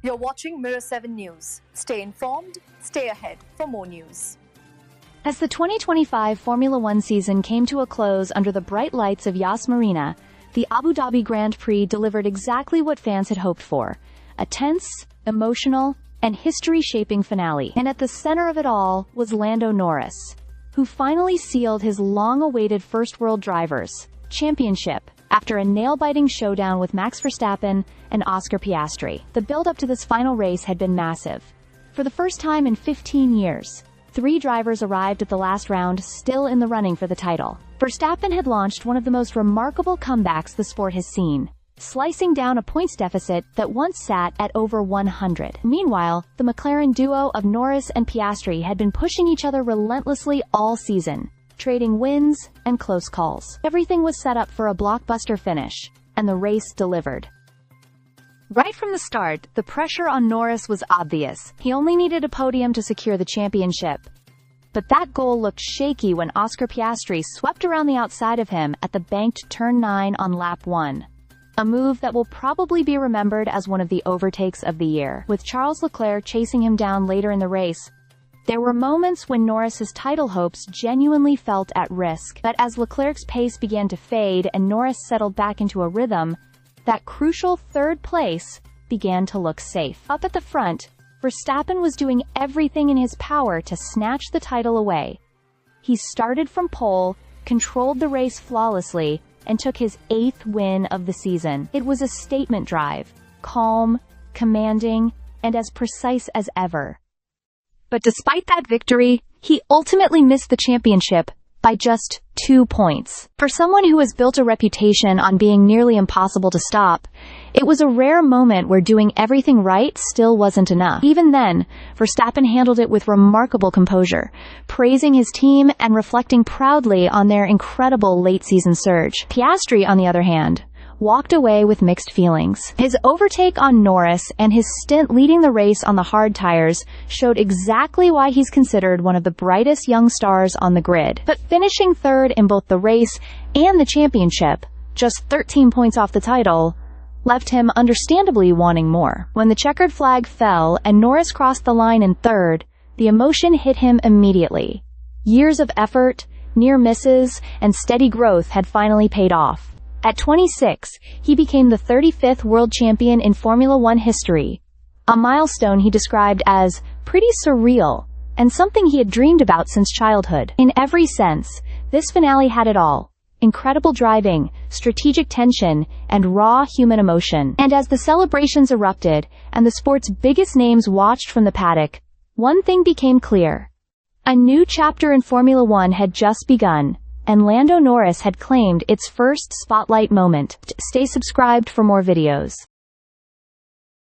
You're watching Mirror 7 News. Stay informed, stay ahead for more news. As the 2025 Formula One season came to a close under the bright lights of Yas Marina, the Abu Dhabi Grand Prix delivered exactly what fans had hoped for: a tense, emotional, and history-shaping finale. And at the center of it all was Lando Norris, who finally sealed his long-awaited First World Drivers' Championship after a nail-biting showdown with Max Verstappen and Oscar Piastri. The build-up to this final race had been massive. For the first time in 15 years, 3 drivers arrived at the last round still in the running for the title. Verstappen had launched one of the most remarkable comebacks the sport has seen, slicing down a points deficit that once sat at over 100. Meanwhile, the McLaren duo of Norris and Piastri had been pushing each other relentlessly all season, trading wins and close calls. Everything was set up for a blockbuster finish, and the race delivered. Right from the start, the pressure on Norris was obvious. He only needed a podium to secure the championship. But that goal looked shaky when Oscar Piastri swept around the outside of him at the banked Turn 9 on lap 1. A move that will probably be remembered as one of the overtakes of the year. With Charles Leclerc chasing him down later in the race, there were moments when Norris's title hopes genuinely felt at risk. But as Leclerc's pace began to fade and Norris settled back into a rhythm, that crucial third place began to look safe. Up at the front, Verstappen was doing everything in his power to snatch the title away. He started from pole, controlled the race flawlessly, and took his 8th win of the season. It was a statement drive, calm, commanding, and as precise as ever. But despite that victory, he ultimately missed the championship by just 2 points. For someone who has built a reputation on being nearly impossible to stop, it was a rare moment where doing everything right still wasn't enough. Even then, Verstappen handled it with remarkable composure, praising his team and reflecting proudly on their incredible late-season surge. Piastri, on the other hand, walked away with mixed feelings. His overtake on Norris and his stint leading the race on the hard tires showed exactly why he's considered one of the brightest young stars on the grid. But finishing third in both the race and the championship, just 13 points off the title, left him understandably wanting more. When the checkered flag fell and Norris crossed the line in third, the emotion hit him immediately. Years of effort, near misses, and steady growth had finally paid off. At 26, he became the 35th world champion in Formula One history, a milestone he described as pretty surreal and something he had dreamed about since childhood. In every sense, this finale had it all: incredible driving, strategic tension, and raw human emotion. And as the celebrations erupted and the sport's biggest names watched from the paddock, one thing became clear: a new chapter in Formula One had just begun, and Lando Norris had claimed its first spotlight moment. Stay subscribed for more videos.